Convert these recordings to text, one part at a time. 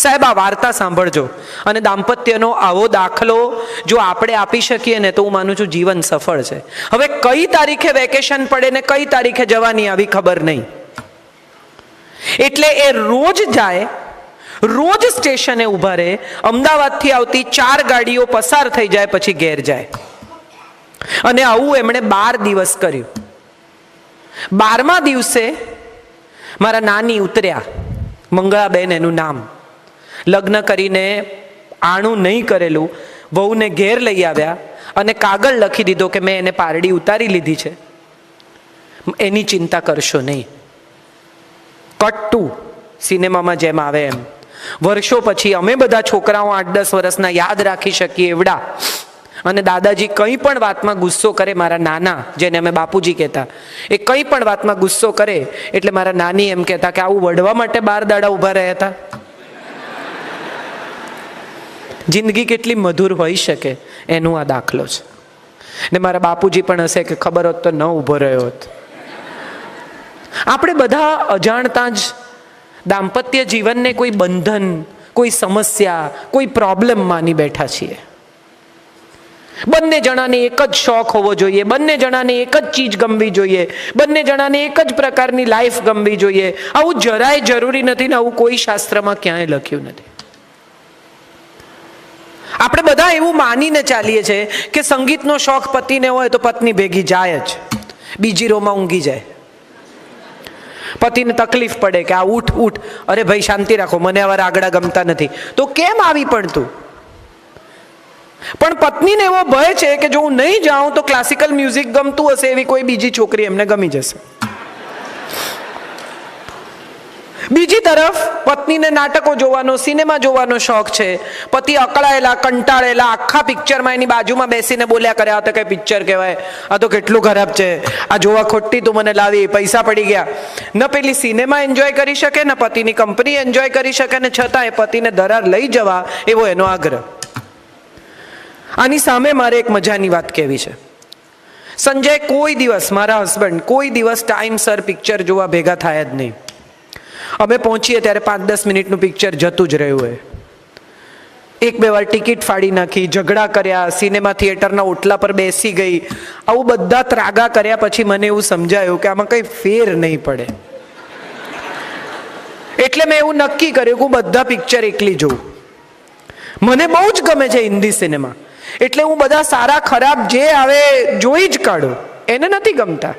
સાહેબ આ વાર્તા સાંભળજો, અને દાંપત્યનો આવો દાખલો જો આપણે આપી શકીએ ને તો હું માનું છું જીવન સફળ છે. હવે કઈ તારીખે વેકેશન પડે ને કઈ તારીખે જવાની આવી ખબર નહીં, એટલે એ રોજ જાય, રોજ સ્ટેશને ઊભા રહે, અમદાવાદથી આવતી 4 ગાડીઓ પસાર થઈ જાય પછી ઘેર જાય. અને આવું એમણે 12 દિવસ કર્યું. 12મા દિવસે મારા નાની ઉતર્યા, મંગળાબેન એનું નામ, લગ્ન કરીને આણું નહીં કરેલું, વહુને ઘેર લઈ આવ્યા અને કાગળ લખી દીધો કે મેં એને પારડી ઉતારી લીધી છે, એની ચિંતા કરશો નહીં. કટ ટુ સિનેમામાં જેમ આવે એમ વર્ષો પછી અમે બધા છોકરાઓ 8-10 વર્ષના યાદ રાખી શકીએ એવડા, અને દાદાજી કંઈ પણ વાતમાં ગુસ્સો કરે, મારા નાના જેને અમે બાપુજી કહેતા, એ કંઈ પણ વાતમાં ગુસ્સો કરે એટલે મારા નાની એમ કહેતા કે આવું વઢવા માટે 12 દાડા ઊભા રહ્યા હતા. જિંદગી કેટલી મધુર હોઈ શકે એનું આ દાખલો છે. ને મારા બાપુજી પણ હશે કે ખબર હોત તો ન ઊભો રહ્યો હોત. આપણે બધા અજાણતા જ દાંપત્ય જીવનને કોઈ બંધન, કોઈ સમસ્યા, કોઈ પ્રોબ્લેમ માની બેઠા છીએ. બંને જણાને એક જ શોખ હોવો જોઈએ, બંને જણાને એક જ ચીજ ગમવી જોઈએ, બંને જણાને એક જ પ્રકારની લાઈફ ગમવી જોઈએ. આવું જરાય જરૂરી નથી ને આવું કોઈ શાસ્ત્રમાં ક્યાંય લખ્યું નથી. આપણે બધા એવું માનીને ચાલીએ છીએ કે સંગીતનો શોખ પતિને હોય તો પત્ની ભેગી જાય જ, બીજી રોમાં ઊંઘી જાય. પતિને તકલીફ પડે કે આ ઉઠ ઉઠ, અરે ભાઈ શાંતિ રાખો, મને આવા રાગડા ગમતા નથી, તો કેમ આવી પણ તું? પણ પત્નીને એવો ભય છે કે જો હું નહીં જાઉં તો ક્લાસિકલ મ્યુઝિક ગમતું હશે એવી કોઈ બીજી છોકરી એમને ગમી જશે. બીજી તરફ પત્નીને નાટકો જોવાનો, સિનેમા જોવાનો શોખ છે. પતિ અકળાયેલા, કંટાળેલા આખા પિક્ચરમાં એની બાજુમાં બેસીને બોલ્યા કરે, આ તો કઈ પિક્ચર કહેવાય, આ તો કેટલું ખરાબ છે, આ જોવા ખોટી તું મને લાવી, પૈસા પડી ગયા. ન પેલી સિનેમા એન્જોય કરી શકે, ને પતિની કંપની એન્જોય કરી શકે, ને છતાં એ પતિને દરાર લઈ જવા એવો એનો આગ્રહ. આની સામે મારે એક મજાની વાત કહેવી છે. સંજય કોઈ દિવસ, મારા હસબન્ડ કોઈ દિવસ ટાઈમસર પિક્ચર જોવા ભેગા થાય જ નહીં. અમે પહોંચીએ ત્યારે 5-10 મિનિટનું પિક્ચર જતું જ રહ્યું હોય. 1-2 વાર ટિકિટ ફાડી નાખી, ઝઘડા કર્યા, સિનેમા થિયેટરના ઓટલા પર બેસી ગઈ, આવું બધા ત્રાગા કર્યા પછી મને એવું સમજાયું કે આમાં કંઈ ફેર નહીં પડે. એટલે મેં એવું નક્કી કર્યું કે હું બધા પિક્ચર એકલી જોઉં. મને બહુ જ ગમે છે હિન્દી સિનેમા, એટલે હું બધા સારા ખરાબ જે આવે જોઈ જ કાઢું, એને નથી ગમતા.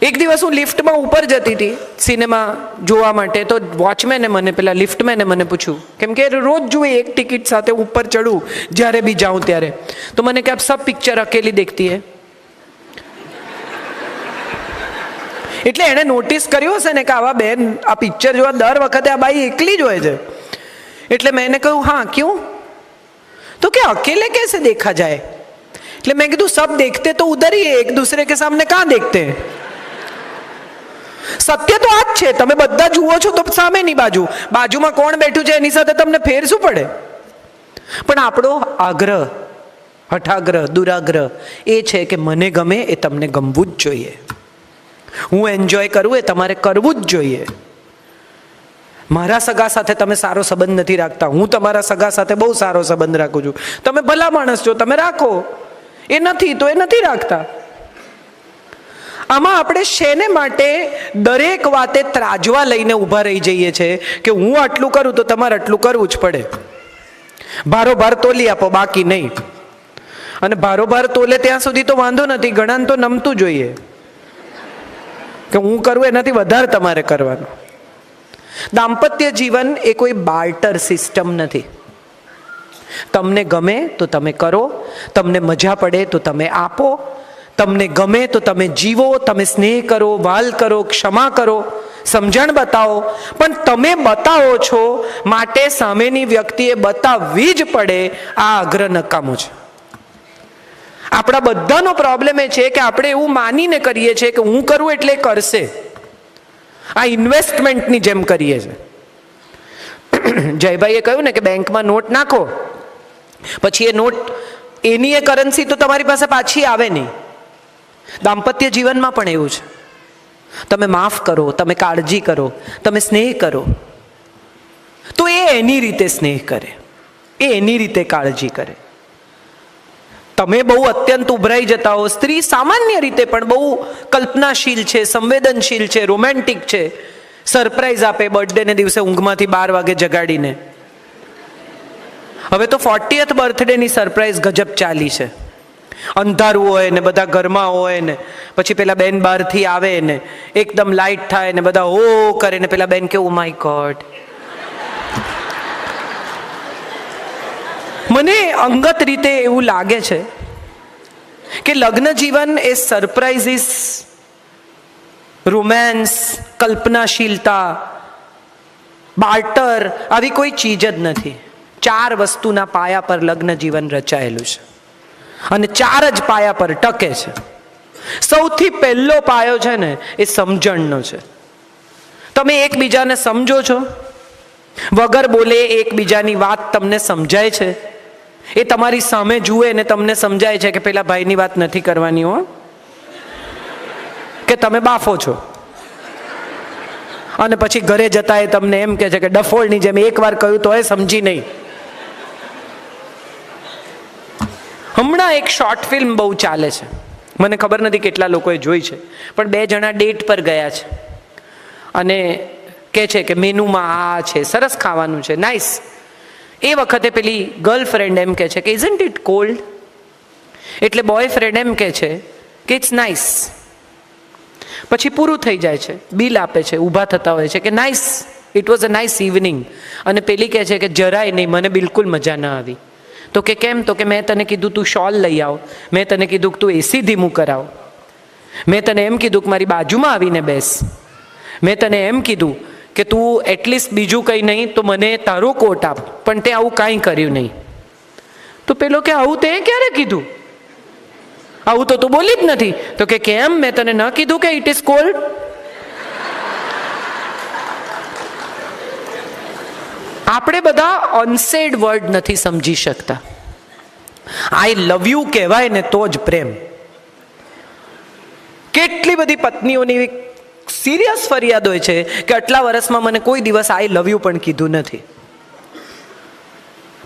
એક દિવસ હું લિફ્ટમાં ઉપર જતી હતી સિનેમા જોવા માટે, તો વોચમેને મને, પેલા લિફ્ટમેને મને પૂછ્યું, કેમ કે રોજ જોઈએ એક ટિકિટ સાથે ઉપર ચડું જ્યારે બી જાઉં ત્યારે, તો મને કે આપ સબ પિક્ચર અકેલી દેખતી હે. એટલે એણે નોટિસ કર્યું હશે ને કે આવા બેન આ પિક્ચર જોવા દર વખતે આ બાઈ એકલી જ હોય છે. એટલે મેં એને કહ્યું હા ક્યું? તો કે અકેલે कैसे देखा जाए? એટલે મેં કીધું સબ देखते तो उधर ही है, एक दूसरे के सामने कहाँ देखते हैं? સત્ય તો આ જ છે, તમે બધા જુઓ છો તો સામેની બાજુ, બાજુમાં કોણ બેઠું છે એની સાથે તમને ફેર શું પડે? પણ આપણો આગ્રહ, હઠાગ્રહ, દુરાગ્રહ એ છે કે મને ગમે એ તમને ગમવું જ જોઈએ, હું એન્જોય કરું એ તમારે કરવું જ જોઈએ. મારા સગા સાથે તમે સારો સંબંધ નથી રાખતા, હું તમારા સગા સાથે બહુ સારો સંબંધ રાખું છું. તમે ભલા માણસ છો, તમે રાખો, એ નથી તો એ નથી રાખતા. આમાં આપણે શેને માટે દરેક વાતે ત્રાજવા લઈને ઊભા રહી જઈએ છીએ કે હું આટલું કરું તો તમારે આટલું કરવું જ પડે. ભારોભાર તોલી આપો, બાકી નહીં. અને ભારોભાર તોલે ત્યાં સુધી તો વાંધો નથી, ઘણાને તો નમતું જોઈએ કે હું કરું એનાથી વધારે તમારે કરવાનું. દાંપત્ય જીવન એ કોઈ બાર્ટર સિસ્ટમ નથી. તમને ગમે તો તમે કરો, તમને મજા પડે તો તમે આપો, તમને ગમે તો તમે જીવો, તમે સ્નેહ કરો, વાલ કરો, ક્ષમા કરો, સમજણ બતાવો. પણ તમે બતાવો છો માટે સામેની વ્યક્તિએ બતાવવી જ પડે, આ આગ્રહ નકામો છે. આપણા બધાનો પ્રોબ્લેમ એ છે કે આપણે એવું માનીને કરીએ છીએ કે હું કરું એટલે કરશે. આ ઇન્વેસ્ટમેન્ટની જેમ કરીએ છીએ. જયભાઈએ કહ્યું ને કે બેંકમાં નોટ નાખો, પછી એ નોટ, એની એ કરન્સી તો તમારી પાસે પાછી આવે નહીં. દાંપત્ય જીવનમાં પણ એવું છે. તમે માફ કરો, તમે કાળજી કરો, તમે સ્નેહ કરો, તો એ એની રીતે સ્નેહ કરે, એ એની રીતે કાળજી કરે. તમે બહુ અત્યંત ઉભરાઈ જતા હો, સ્ત્રી સામાન્ય રીતે પણ બહુ કલ્પનાશીલ છે, સંવેદનશીલ છે, રોમેન્ટિક છે, સરપ્રાઈઝ આપે બર્થડેને દિવસે ઊંઘમાંથી 12 વાગે જગાડીને. હવે તો 40th બર્થડેની સરપ્રાઈઝ ગજબ ચાલી છે. અંધારું હોય ને બધા ઘરમાં હોય ને પછી પેલા બેન બહારથી આવે ને એકદમ લાઇટ થાય ને બધા હો કરે ને પેલા બેન કે ઓ માય ગોડ. મને અંગત રીતે એવું લાગે છે કે લગ્ન જીવન એ સરપ્રાઇઝીસ, રોમેન્સ, કલ્પનાશીલતા, બાર્ટર આવી કોઈ ચીજ જ નથી. 4 વસ્તુના પાયા પર લગ્ન જીવન રચાયેલું છે અને 4 જ પાયા પર ટકે છે. સૌથી પહેલો પાયો છે ને એ સમજણનો છે. તમે એકબીજાને સમજો છો, વગર બોલે એકબીજાની વાત તમને સમજાય છે, એ તમારી સામે જુએ ને તમને સમજાય છે કે પેલા ભાઈની વાત નથી કરવાની હો, કે તમે બાફો છો. અને પછી ઘરે જતા એ તમને એમ કહે છે કે ડફોળની જેમ એકવાર કહ્યું તો એ સમજી નહીં. હમણાં એક શોર્ટ ફિલ્મ બહુ ચાલે છે, મને ખબર નથી કેટલા લોકોએ જોઈ છે, પણ 2 જણા ડેટ પર ગયા છે અને કહે છે કે મેનુમાં આ છે, સરસ ખાવાનું છે, નાઇસ. એ વખતે પેલી ગર્લફ્રેન્ડ એમ કહે છે કે ઇઝન્ટ ઇટ કોલ્ડ, એટલે બોયફ્રેન્ડ એમ કહે છે કે ઇટ્સ નાઇસ. પછી પૂરું થઈ જાય છે, બિલ આપે છે, ઊભા થતા હોય છે કે nice, it was a nice evening. અને પેલી કહે છે કે જરાય નહીં, મને બિલકુલ મજા ના આવી. તો કે કેમ? તો કે મેં તને કીધું તું શોલ લઈ આવ, મેં તને કીધું કે તું એસી ધીમું કરાવ, મેં તને એમ કીધું કે મારી બાજુમાં આવીને બેસ, મેં તને એમ કીધું કે તું એટલીસ્ટ બીજું કંઈ નહીં તો મને તારો કોટ આપ, પણ તે આવું કાંઈ કર્યું નહીં. તો પેલો કે આવું તે ક્યારે કીધું? આવું તો તું બોલી જ નથી. તો કે કેમ? મેં તને ન કીધું કે ઇટ ઇઝ કોલ્ડ? આપણે બધા અનસેડ વર્ડ નથી સમજી શકતા. આઈ લવ યુ કહેવાય ને તો જ પ્રેમ. કેટલી બધી પત્નીઓની સિરિયસ ફરિયાદ હોય છે કે આટલા વર્ષમાં મને કોઈ દિવસ આઈ લવ યુ પણ કીધું નથી.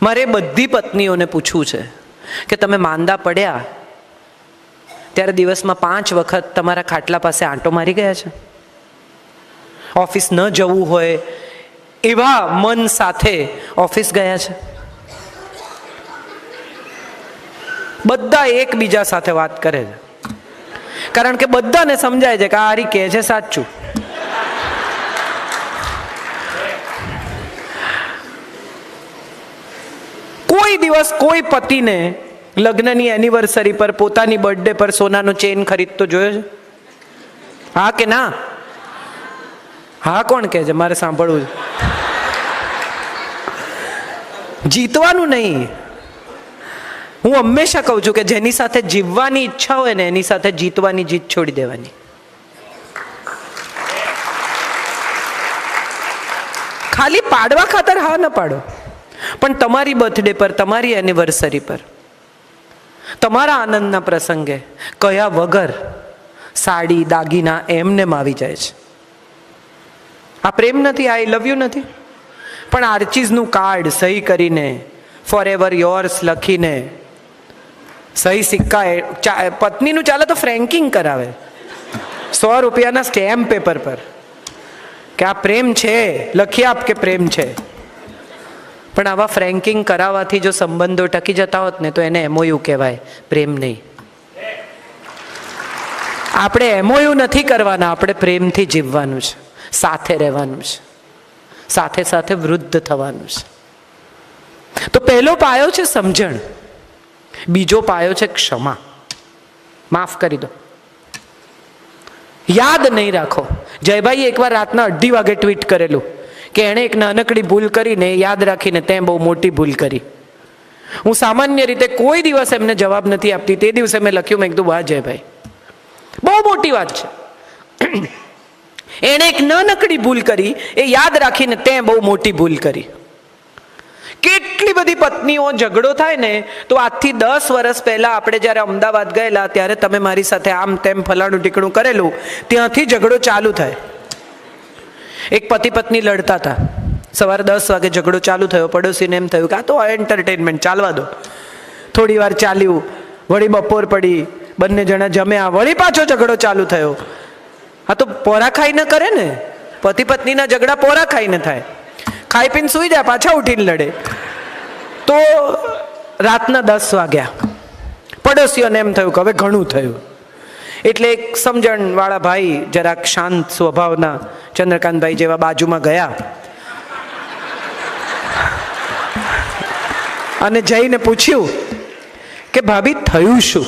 મારે બધી પત્નીઓને પૂછવું છે કે તમે માંદા પડ્યા ત્યારે દિવસમાં 5 વખત તમારા ખાટલા પાસે આંટો મારી ગયા છે? ઓફિસ ન જવું હોય એવા મન સાથે ઓફિસ ગયા છે? બધા એકબીજા સાથે વાત કરે છે કારણ કે બધાને સમજાય છે કે આ હારી કહે છે સાચું. કોઈ દિવસ કોઈ પતિને લગ્નની એનિવર્સરી પર પોતાની બર્થડે પર સોનાનો ચેન ખરીદતો જોયો છે? હા કે ના? હા કોણ કહે છે? મારે સાંભળવું છે. જીતવાનું નહીં. હું હંમેશા કહું છું કે જેની સાથે જીવવાની ઈચ્છા હોય ને એની સાથે જીતવાની જીત છોડી દેવાની. ખાલી પાડવા ખાતર હા ન પાડો, પણ તમારી બર્થડે પર, તમારી એનિવર્સરી પર, તમારા આનંદના પ્રસંગે કયા વગર સાડી દાગીના એમનેમ આવી જાય છે. આ પ્રેમ નથી, આઈ લવ યુ નથી. પણ આર્ચીઝનું કાર્ડ સહી કરીને, ફોર એવર યોર્સ લખીને, સહી સિક્કા, પત્નીનું ચાલે તો ફ્રેન્કિંગ કરાવે 100 રૂપિયાના સ્ટેમ્પ પેપર પર કે આ પ્રેમ છે, લખી આપ કે પ્રેમ છે. પણ આવા ફ્રેન્કિંગ કરાવવાથી જો સંબંધો ટકી જતા હોત ને તો એને એમઓયુ કહેવાય, પ્રેમ નહીં. આપણે એમઓયુ નથી કરવાના, આપણે પ્રેમથી જીવવાનું છે, સાથે રહેવાનું છે, સાથે સાથે વૃદ્ધ થવાનું છે. તો પહેલો પાયો છે સમજણ, બીજો પાયો છે ક્ષમા. માફ કરી દો, યાદ નહીં રાખો. જયભાઈ એકવાર રાતના 2:30 વાગે ટ્વીટ કરેલું કે એણે એક નાનકડી ભૂલ કરીને યાદ રાખીને તે બહુ મોટી ભૂલ કરી. હું સામાન્ય રીતે કોઈ દિવસ એમને જવાબ નથી આપતી. તે દિવસે મેં લખ્યું, મેં કીધું વાહ જયભાઈ, બહુ મોટી વાત છે. એણે એક નાનકડી ભૂલ કરી, એ યાદ રાખીને તે બહુ મોટી ભૂલ કરી. કેટલી બધી પત્નીઓ ઝઘડો થાય ને તો આજથી 10 વર્ષ પહેલા આપણે જ્યારે અમદાવાદ ગયેલા ત્યારે તમે મારી સાથે આમ તેમ ફલાણું ટીકણું કરેલું, ત્યાંથી ઝઘડો ચાલુ થાય. એક પતિ પત્ની લડતા હતા, સવારે 10 વાગે ઝઘડો ચાલુ થયો, પડોશીને એમ થયું કે આ તો એન્ટરટેનમેન્ટ, ચાલવા દો. થોડી વાર ચાલ્યું, વળી બપોર પડી, બંને જણા જમ્યા, વળી પાછો ઝઘડો ચાલુ થયો. હા તો પોરા ખાઈ ન કરે ને, પતિ પત્નીના ઝઘડા પોરા ખાઈને થાય. ખાઈ પીને સૂઈ જાય, પાછા ઉઠીને લડે. તો રાતના 10 વાગ્યા. પડોશીઓને એમ થયું કે હવે ઘણું થયું. એટલે એક સમજણવાળા ભાઈ, જરાક શાંત સ્વભાવના ચંદ્રકાંતભાઈ જેવા, બાજુમાં ગયા અને જઈને પૂછ્યું કે ભાભી થયું શું?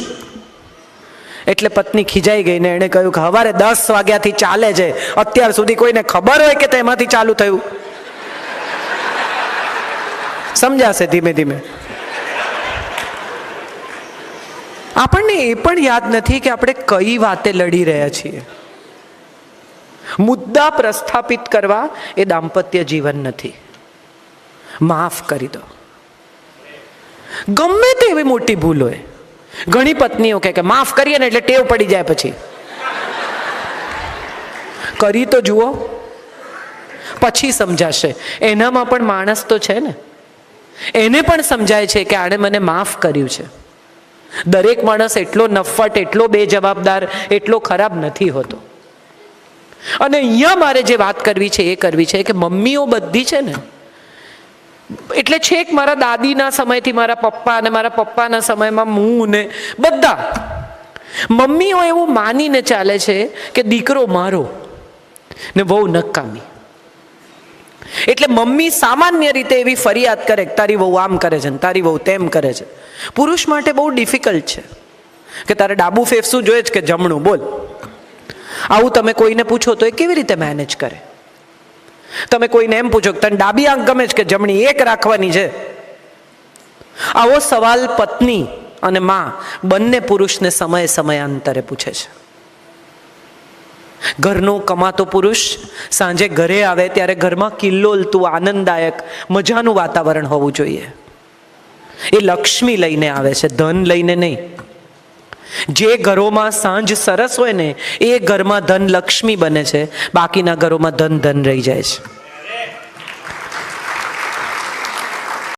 એટલે પત્ની ખીજાઈ ગઈ ને એણે કહ્યું કે સવારે 10 વાગ્યાથી ચાલે છે, અત્યાર સુધી કોઈને ખબર હોય કે તેમાંથી ચાલુ થયું? સમજાશે ધીમે ધીમે. આપણને એ પણ યાદ નથી કે આપણે કઈ વાતે લડી રહ્યા છીએ. મુદ્દા પ્રસ્થાપિત કરવા એ દાંપત્ય જીવન નથી. માફ કરી દો, ગમે તેવી મોટી ભૂલ હોય. ઘણી પત્નીઓ કે માફ કરીએ ને એટલે ટેવ પડી જાય, પછી કરી તો જુઓ, પછી સમજાશે. એનામાં પણ માણસ તો છે ને, એને પણ સમજાય છે કે આણે મને માફ કર્યું છે. દરેક માણસ એટલો નફ્ફટ, એટલો બેજવાબદાર, એટલો ખરાબ નથી હોતો. અને અહીંયા મારે જે વાત કરવી છે એ કરવી છે કે મમ્મીઓ બધી છે ને, એટલે છેક મારા દાદીના સમયથી મારા પપ્પા અને મારા પપ્પાના સમયમાં હું ને બધા મમ્મીઓ એવું માનીને ચાલે છે કે દીકરો મારો ને વહુ નકામી. એટલે મમ્મી સામાન્ય રીતે એવી ફરિયાદ કરે કે તારી વહુ આમ કરે છે ને તારી વહુ તેમ કરે છે. પુરુષ માટે બહુ ડિફિકલ્ટ છે કે તારે ડાબુ ફેફસું જોઈએ છે કે જમણું, બોલ. આવું તમે કોઈને પૂછો તો એ કેવી રીતે મેનેજ કરે? તમે કોઈને એમ પૂછો કે તને ડાબી આંખ ગમે છે કે જમણી, એક રાખવાની છે. આવો સવાલ પત્ની અને માં બંને પુરુષને સમયાંતરે પૂછે છે. ઘરનો કમાતો પુરુષ સાંજે ઘરે આવે ત્યારે ઘરમાં કિલ્લોલતું, આનંદદાયક, મજાનું વાતાવરણ હોવું જોઈએ. એ લક્ષ્મી લઈને આવે છે, ધન લઈને નહીં. જે ઘરોમાં સાંજ સરસ હોય ને એ ઘરમાં ધન લક્ષ્મી બને છે, બાકીના ઘરોમાં ધન રહી જાય છે.